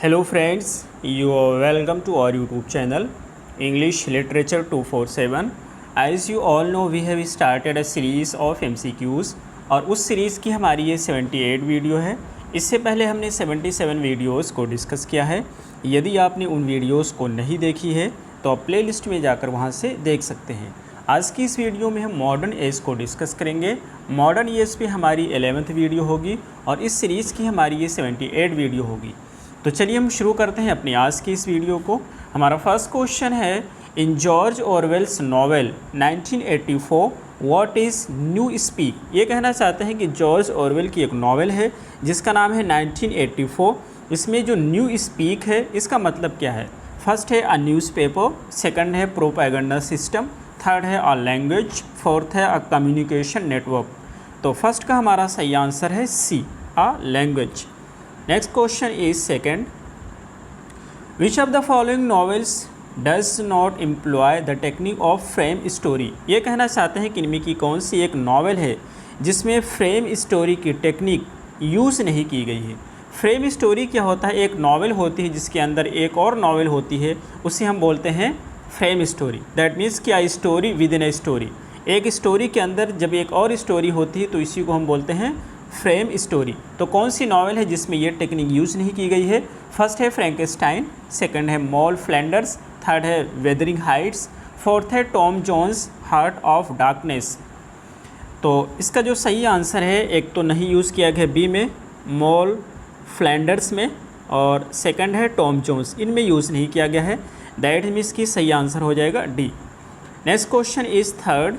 Hello friends, you are welcome to our YouTube channel English Literature 247. As you all know, we have started a series of MCQs और उस series की हमारी ये 78 video है। इससे पहले हमने 77 वीडियोस को डिस्कस किया है। यदि आपने उन वीडियोस को नहीं देखी है तो आप प्ले लिस्ट में जाकर वहाँ से देख सकते हैं। आज की इस वीडियो में हम मॉडर्न एज को डिस्कस करेंगे। मॉडर्न एज पे हमारी 11th वीडियो होगी और इस सीरीज़ की हमारी ये 78 वीडियो होगी। तो चलिए हम शुरू करते हैं अपनी आज की इस वीडियो को। हमारा फर्स्ट क्वेश्चन है, in George Orwell's novel 1984 what is newspeak. ये कहना चाहते हैं कि जॉर्ज ऑरवेल की एक नावल है जिसका नाम है 1984। इसमें जो न्यू स्पीक है इसका मतलब क्या है। फर्स्ट है अ न्यूज़पेपर, सेकंड है प्रोपेगेंडा सिस्टम, थर्ड है अ लैंग्वेज, फोर्थ है अ कम्युनिकेशन नेटवर्क। तो फर्स्ट का हमारा सही आंसर है C, a language. Next question is second, which of the following novels does not employ the technique of frame story. ये कहना चाहते हैं कि इनमें की कौन सी एक नावल है जिसमें फ्रेम स्टोरी की टेक्निक यूज़ नहीं की गई है। फ्रेम स्टोरी क्या होता है, एक नावल होती है जिसके अंदर एक और नावल होती है, उसे हम बोलते हैं फ्रेम स्टोरी। दैट मीन्स कि a story within a story, एक स्टोरी के अंदर जब एक और स्टोरी होती है तो इसी को हम बोलते हैं फ्रेम स्टोरी। तो कौन सी नावल है जिसमें ये टेक्निक यूज़ नहीं की गई है। फर्स्ट है फ्रैंकेस्टाइन, सेकंड है मॉल फ्लैंडर्स, थर्ड है वेदरिंग हाइट्स, फोर्थ है Tom Jones Heart of Darkness. तो इसका जो सही आंसर है, एक तो नहीं यूज़ किया गया बी में, मॉल फ्लैंडर्स में, और सेकंड है टॉम जोन्स, इनमें यूज़ नहीं किया गया है। दैट मीन्स की सही आंसर हो जाएगा D. Next question is third,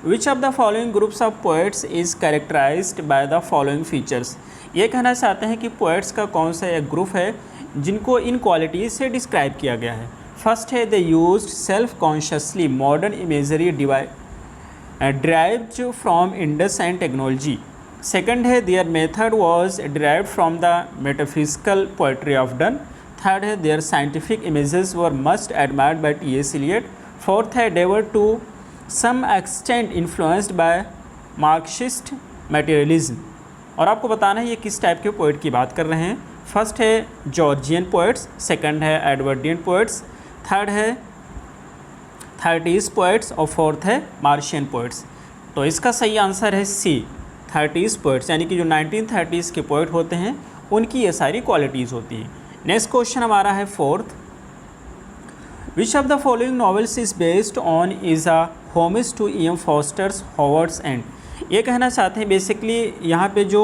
which of the following groups of poets is characterized by the following features. ये कहना चाहते हैं कि पोएट्स का कौन सा एक ग्रुप है जिनको इन क्वालिटीज़ से डिस्क्राइब किया गया है। फर्स्ट है they used self consciously modern imagery derived from industry and technology. Second है their method was derived from the metaphysical poetry of Donne. Third है their scientific images were most admired by टी.एस. Eliot. Fourth है they were to some extent influenced by Marxist materialism. और आपको बताना है ये किस टाइप के पोइट की बात कर रहे हैं। फर्स्ट है जॉर्जियन पोइट्स, सेकंड है एडवर्डियन पोइट्स, थर्ड है 30s पोइट्स और फोर्थ है मार्शियन पोइट्स। तो इसका सही आंसर है सी, 30s पोइट्स, यानी कि जो 1930s के पोइट होते हैं उनकी ये सारी क्वालिटीज़ होती हैं। नेक्स्ट क्वेश्चन हमारा है fourth, which of the following novels is based on is a homage to E.M. Forster's Howards End. ये कहना चाहते हैं बेसिकली यहाँ पे जो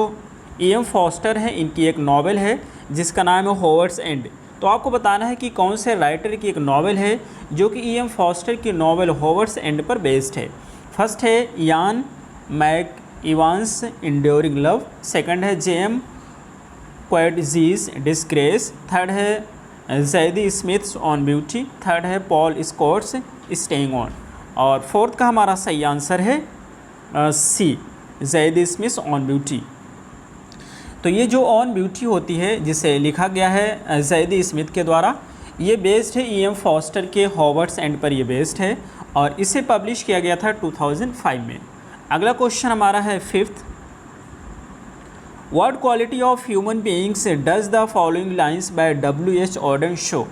E.M. फॉस्टर हैं इनकी एक नावल है जिसका नाम है हॉवर्ड्स एंड। तो आपको बताना है कि कौन से राइटर की एक नावल है जो कि E.M. फॉस्टर की नावल हॉवर्ड्स एंड पर बेस्ड है। फर्स्ट है Ian McEwan's Enduring Love, second है J.M. क्वेडजीज डिस्ग्रेस, थर्ड है Zadie Smith's On Beauty, third है पॉल स्कॉट्स स्टेइंग ऑन, और फोर्थ का हमारा सही आंसर है C, Zadie Smith's On Beauty. तो ये जो ऑन ब्यूटी होती है जिसे लिखा गया है जैदी स्मिथ के द्वारा, ये बेस्ड है E.M. फॉस्टर के हॉवर्ड्स एंड पर ये बेस्ड है और इसे पब्लिश किया गया था 2005 में। अगला क्वेश्चन हमारा है fifth, what quality of human beings does the following lines by W.H. Auden show.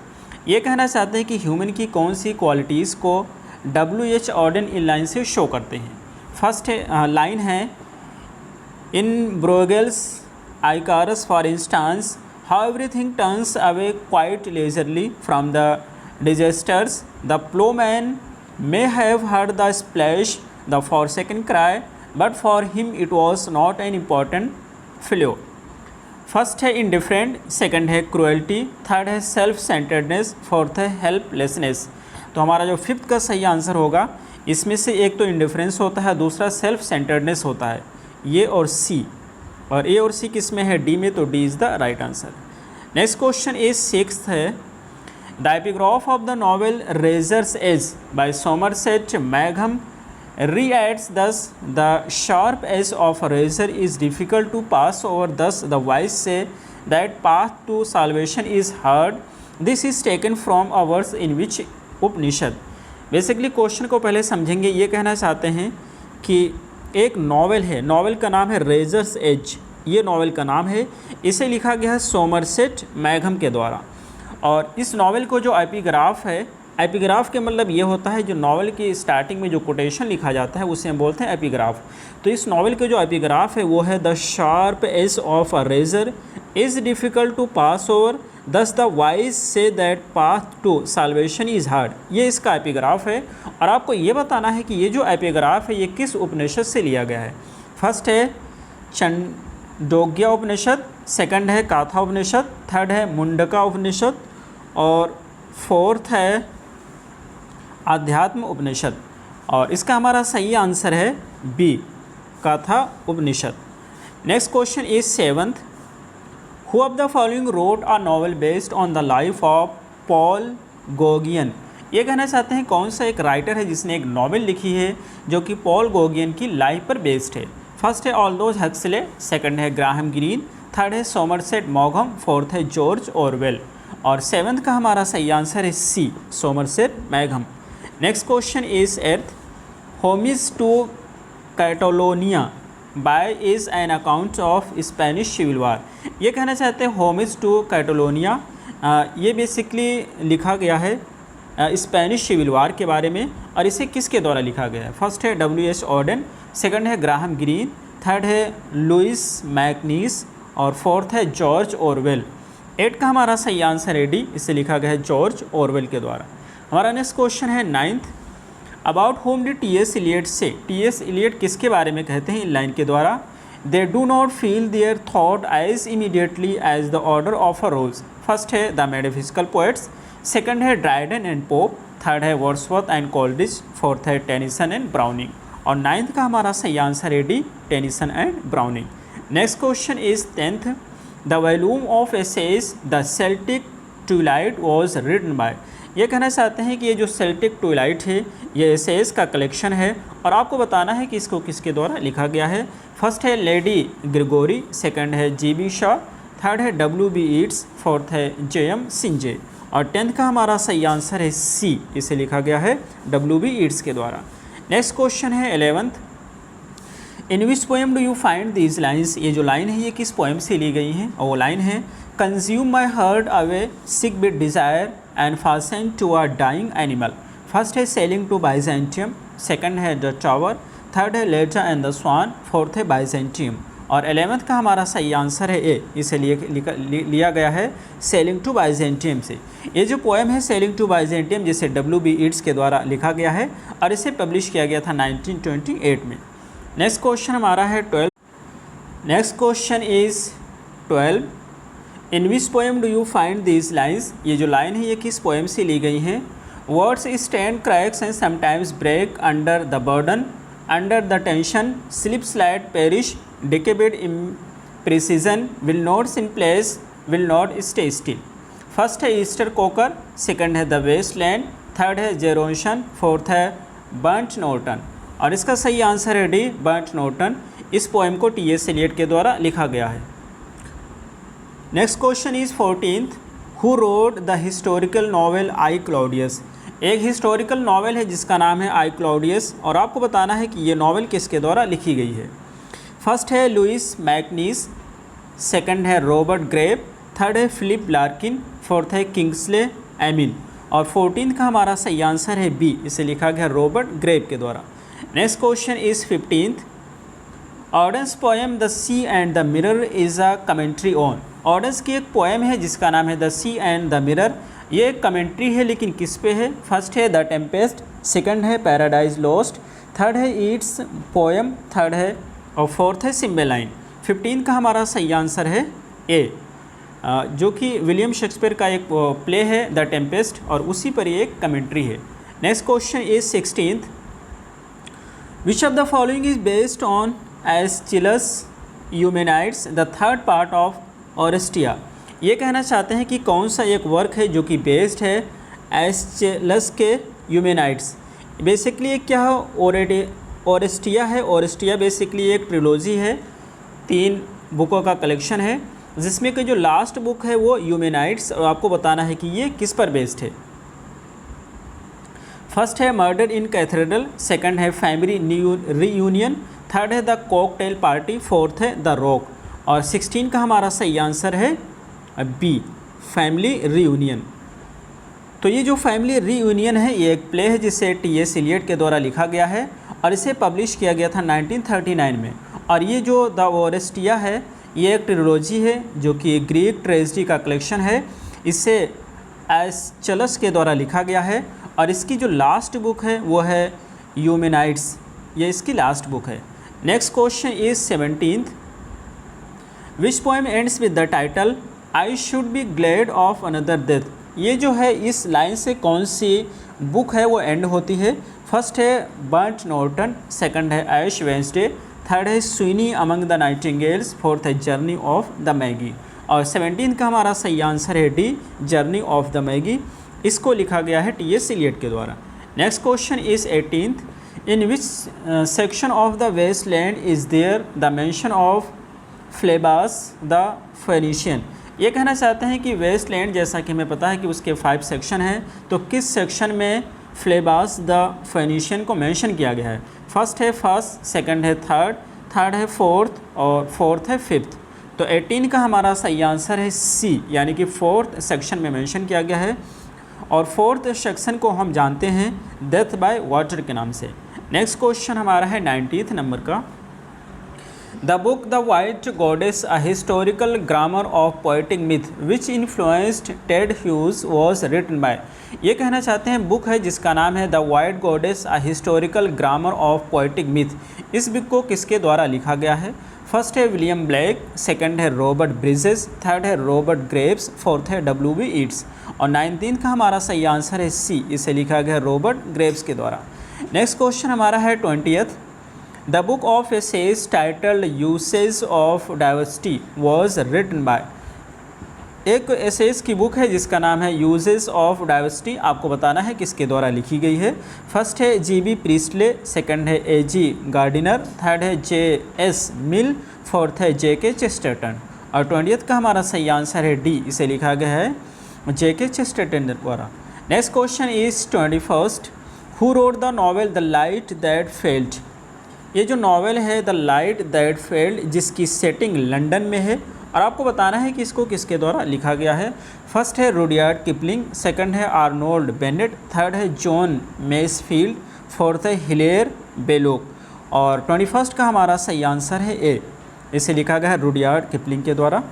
ये कहना चाहते हैं कि ह्यूमन की कौन सी क्वालिटीज़ को W.H. ऑर्डन इन लाइन से शो करते हैं। फर्स्ट है लाइन है, in Brueghel's Icarus for instance how everything turns away quite leisurely from the disasters, the ploughman may have heard the splash the forsaken cry but for him it was not an important flow. First है indifferent, second है cruelty, third है self centredness, fourth है helplessness. तो हमारा जो fifth का सही answer होगा, इसमें से एक तो इंडिफरेंस होता है, दूसरा सेल्फ सेंटर्डनेस होता है, ये और सी, और ए और सी किस में है, डी में, तो D is the right answer. Next question is sixth है, the epigraph of the novel Razor's Edge by Somerset मैघम reacts thus, the sharp edge of a razor is difficult to pass over, thus the wise say that path to salvation is hard. This is taken from a verse in which Upanishad. Basically question को पहले समझेंगे। ये कहना चाहते हैं कि एक novel है, नावल का नाम है रेजर्स एज, ये नॉवेल का नाम है। इसे लिखा गया है सोमरसेट मैघम के द्वारा। और इस नॉवेल को जो एपिग्राफ है, एपिग्राफ के मतलब ये होता है जो नॉवेल की स्टार्टिंग में जो कोटेशन लिखा जाता है उसे हम बोलते हैं एपिग्राफ। तो इस नॉवेल के जो एपिग्राफ है वो है the sharp edge of a razor is difficult to pass over, thus the wise say that path to salvation is hard. ये इसका एपिग्राफ है। और आपको ये बताना है कि ये जो एपिग्राफ है ये किस उपनिषद से लिया गया है। फर्स्ट है छंदोग्य उपनिषद, सेकंड है काथा उपनिषद, थर्ड है मुंडका उपनिषद और फोर्थ है आध्यात्म उपनिषद। और इसका हमारा सही आंसर है B, Katha Upanishad. Next question is 7th, who of the following wrote a novel based on the life of Paul Gauguin. ये कहना चाहते हैं कौन सा एक राइटर है जिसने एक नॉवल लिखी है जो कि पॉल गोगियन की लाइफ पर बेस्ड है। फर्स्ट है ऑल्डोज हक्सले, सेकंड है ग्राहम ग्रीन, थर्ड है सोमरसेट मॉघम, फोर्थ है जॉर्ज ऑरवेल। और 7th का हमारा सही आंसर है सी, सोमरसेट मैघम। Next question is 8th, homage to Catalonia by is an account of Spanish civil war. ये कहना चाहते हैं होमिज टू कैटलोनिया, ये बेसिकली लिखा गया है स्पेनिश सिविल वार के बारे में। और इसे किसके द्वारा लिखा गया है। फर्स्ट है W.H. ऑर्डन, सेकंड है ग्राहम ग्रीन, थर्ड है लुइस मैकनीस और फोर्थ है जॉर्ज ऑरवेल। 8 का हमारा सही आंसर है डी, इसे लिखा गया है जॉर्ज ऑरवेल के द्वारा। हमारा नेक्स्ट क्वेश्चन है 9th, about home did T.S. Elliot से। T.S. इलियट किसके बारे में कहते हैं इन लाइन के द्वारा। They do not feel their thought as immediately as the odour of a rose. First है द मेटाफिजिकल पोएट्स, सेकंड है ड्राइडन एंड पोप, थर्ड है वर्ड्सवर्थ एंड कोल्ड्रिच, फोर्थ है टेनिसन एंड ब्राउनिंग। और 9th का हमारा सही answer है D, Tennyson and Browning. Next question is 10th, the volume of essays the Celtic Twilight was written by. ये कहना चाहते हैं कि ये जो सेल्टिक ट्विलाइट है ये एसेज का कलेक्शन है। और आपको बताना है कि इसको किसके द्वारा लिखा गया है। फर्स्ट है लेडी ग्रिगोरी, सेकंड है G.B. शॉ, थर्ड है W.B. ईट्स, फोर्थ है J.M. सिंजे। और 10th का हमारा सही आंसर है सी, इसे लिखा गया है W.B. ईट्स के द्वारा। नेक्स्ट क्वेश्चन है 11th, in which poem do you find these lines. ये जो लाइन है ये किस पोएम से ली गई हैं। और वो लाइन है consume my heart away sick with desire and fasten to a dying animal. First है सेलिंग टू बाइजेंटियम, सेकंड है द टावर, थर्ड है Leda and the Swan, fourth है बाइजेंटियम। और 11th का हमारा सही आंसर है ए, इसे लिया गया है सेलिंग टू बाइजेंटियम से। ये जो पोएम है सेलिंग टू बाइजेंटियम जिसे W.B. ईट्स के द्वारा लिखा गया है और इसे पब्लिश किया गया था 1928 में। नेक्स्ट क्वेश्चन हमारा है 12। Next question is 12, in which poem do you find these lines. ये जो लाइन है ये किस पोएम से ली गई हैं। Words strain cracks and sometimes break under the burden, under the tension, slip slide perish, decay with imprecision, will not in place, will not stay still. First है ईस्टर कोकर, सेकंड है the Waste Land, third है Gerontion, fourth है Burnt Norton. और इसका सही answer है D, Burnt Norton. इस poem को T.S. एलियट के द्वारा लिखा गया है। Next question is 14th, who wrote the historical novel I Claudius. एक हिस्टोरिकल नॉवेल है जिसका नाम है आई क्लॉडियस। और आपको बताना है कि ये नॉवेल किसके द्वारा लिखी गई है। फर्स्ट है लुइस मैकनीस, सेकंड है रॉबर्ट ग्रेव, थर्ड है फिलिप लार्किन, फोर्थ है किंग्सले एमिन। और 14th का हमारा सही आंसर है बी, इसे लिखा गया रॉबर्ट ग्रेव के द्वारा। Next question is 15th, Auden's poem the sea and the mirror is a commentary on. Auden's की एक पोएम है जिसका नाम है the sea and the mirror. ये एक कमेंट्री है लेकिन किस पे है। फर्स्ट है द टेम्पेस्ट, सेकंड है पैराडाइज लॉस्ट, थर्ड है ईट्स पोएम, थर्ड है और फोर्थ है सिम्बेलाइन। 15 का हमारा सही आंसर है ए, जो कि विलियम शेक्सपियर का एक प्ले है द टेम्पेस्ट और उसी पर ये एक कमेंट्री है। Next question is 16th, which of the following is based on Aeschylus Eumenides the third part of Oresteia. ये कहना चाहते हैं कि कौन सा एक वर्क है जो कि बेस्ड है एस्चिलस के यूमेनाइट्स। बेसिकली एक क्या है, ओरेस्टिया है। ओरेस्टिया बेसिकली एक ट्रिलॉजी है, 3 बुकों का कलेक्शन है जिसमें कि जो लास्ट बुक है वो यूमेनाइट्स। और आपको बताना है कि ये किस पर बेस्ड है। फर्स्ट है मर्डर इन कैथेड्रल, सेकंड है फैमिली रियूनियन, थर्ड है द कॉकटेल पार्टी, फोर्थ है द रॉक। और 16 का हमारा सही आंसर है बी, फैमिली रीयूनियन। तो ये जो फैमिली रीयूनियन है ये एक प्ले है जिसे टी.एस. इलियट के द्वारा लिखा गया है और इसे पब्लिश किया गया था 1939 में। और ये जो द ओरेस्टिया है ये एक ट्रिलॉजी है जो कि ग्रीक ट्रेजेडी का कलेक्शन है। इसे एस्चलस के द्वारा लिखा गया है और इसकी जो लास्ट बुक है वो है यूमेनाइट्स, ये इसकी लास्ट बुक है। Next question is 17th, which poem ends with the title I should be Glade of another death. ये जो है इस लाइन से कौन सी बुक है वो एंड होती है। फर्स्ट है बर्ट नॉर्टन, सेकंड है ऐश वेंसडे, थर्ड है Sweeney among the nightingales, fourth है जर्नी ऑफ द मैगी। और 17 का हमारा सही आंसर है D, journey of the Magi. इसको लिखा गया है टी.एस. इलियट के द्वारा। Next question is 18th, in which section of the Waste Land is there the mention of Phlebas the Phoenician. ये कहना चाहते हैं कि वेस्ट लैंड जैसा कि हमें पता है कि उसके 5 सेक्शन हैं, तो किस सेक्शन में फ्लेबास द फेनिशियन को मेंशन किया गया है। फर्स्ट है फर्स्ट, सेकंड है थर्ड, थर्ड है फोर्थ और फोर्थ है फिफ्थ। तो 18 का हमारा सही आंसर है सी, यानी कि फोर्थ सेक्शन में मेंशन किया गया है। और फोर्थ सेक्शन को हम जानते हैं डेथ बाय वाटर के नाम से। नेक्स्ट क्वेश्चन हमारा है 19th नंबर का, the book the White Goddess a historical grammar of poetic myth which influenced Ted Hughes was written by. ये कहना चाहते हैं बुक है जिसका नाम है the White Goddess a historical grammar of poetic myth. इस बुक को किसके द्वारा लिखा गया है। फर्स्ट है विलियम ब्लैक, सेकंड है रॉबर्ट ब्रिजेस, थर्ड है रॉबर्ट ग्रेव्स, फोर्थ है W.B. ईट्स। और 19 का हमारा सही आंसर है सी, इसे लिखा गया है रॉबर्ट ग्रेव्स के द्वारा। नेक्स्ट क्वेश्चन हमारा है 20th, the book of essays titled uses of diversity was written by. एक एसेज की बुक है जिसका नाम है यूजेस ऑफ डाइवर्सिटी। आपको बताना है किसके द्वारा लिखी गई है। फर्स्ट है G.B. प्रीस्टले, सेकंड है A.G. गार्डिनर, थर्ड है J.S. मिल, फोर्थ है J.K. चेस्टरटन। और 20th का हमारा सही आंसर है डी, इसे लिखा गया है J.K. चेस्टरटन द्वारा। Next question is 21st, who wrote the novel the light that failed. ये जो नॉवेल है द लाइट दैट फेल्ड जिसकी सेटिंग लंदन में है और आपको बताना है कि इसको किसके द्वारा लिखा गया है। फर्स्ट है रुडयार्ड किपलिंग, सेकंड है आर्नोल्ड बेनेट, थर्ड है जॉन मेसफील्ड, फोर्थ है हिलेर बेलोक। और 21st का हमारा सही आंसर है ए, इसे लिखा गया है रुडयार्ड किपलिंग के द्वारा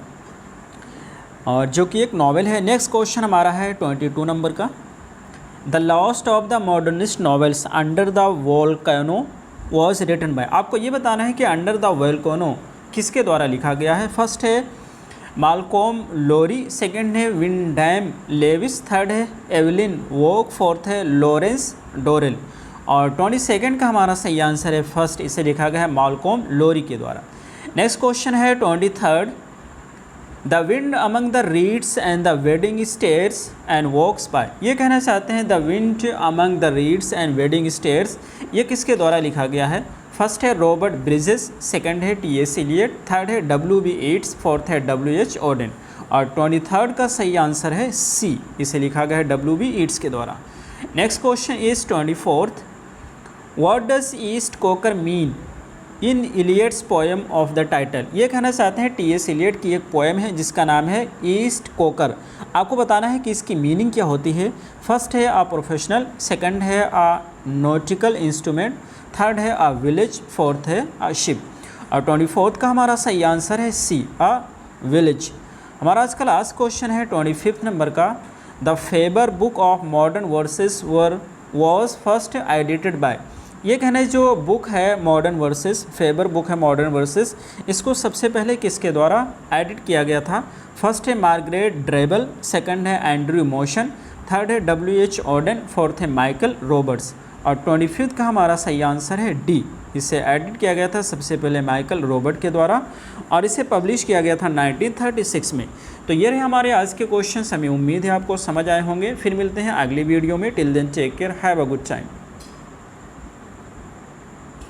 और जो कि एक नॉवेल है। नेक्स्ट क्वेश्चन हमारा है 22 नंबर का, the last of the modernist novels Under the Volcano was written by. आपको ये बताना है कि अंडर द वोल्केनो किसके द्वारा लिखा गया है। फर्स्ट है मालकोम लोरी, सेकंड है विंडैम लेविस, थर्ड है एवलिन वोक, फोर्थ है लॉरेंस डोरेल। और 22 का हमारा सही आंसर है फर्स्ट, इसे लिखा गया है मालकोम लोरी के द्वारा। नेक्स्ट क्वेश्चन है 23rd, the wind among the reeds and the winding stairs and works by. ये कहना चाहते हैं the wind among the reeds and winding stairs, ये किसके द्वारा लिखा गया है। फर्स्ट है रॉबर्ट ब्रिजेस, सेकंड है T.S. इलियट, थर्ड है W.B. ईट्स, फोर्थ है W.H. ओडेन। और 23rd का सही आंसर है सी, इसे लिखा गया है W.B. ईट्स के द्वारा। Next question is 24th, what does East Coker mean in Eliot's poem of the title. ये कहना चाहते हैं T.S. इलियट की एक पोएम है जिसका नाम है ईस्ट कोकर। आपको बताना है कि इसकी मीनिंग क्या होती है। फर्स्ट है अ प्रोफेशनल, सेकंड है अ नॉटिकल इंस्ट्रूमेंट, थर्ड है अ विलेज, फोर्थ है अ शिप। और 24th का हमारा सही आंसर है सी, अ विलेज। हमारा आज का लास्ट क्वेश्चन है 25th नंबर का, the Faber book of modern verses was first edited by. ये कहना जो बुक है मॉडर्न वर्सेस, फेबर बुक है मॉडर्न वर्सेस, इसको सबसे पहले किसके द्वारा एडिट किया गया था। फर्स्ट है मार्गरेट ड्रेबल, सेकंड है एंड्रयू मोशन, थर्ड है W.H. ओडेन, फोर्थ है माइकल रॉबर्ट्स। और 25th का हमारा सही आंसर है डी, इसे एडिट किया गया था सबसे पहले माइकल रॉबर्ट के द्वारा और इसे पब्लिश किया गया था 1936 में। तो ये रहे हमारे आज के क्वेश्चन। हमें उम्मीद है आपको समझ आए होंगे। फिर मिलते हैं अगली वीडियो में। Till then take care, have a good time.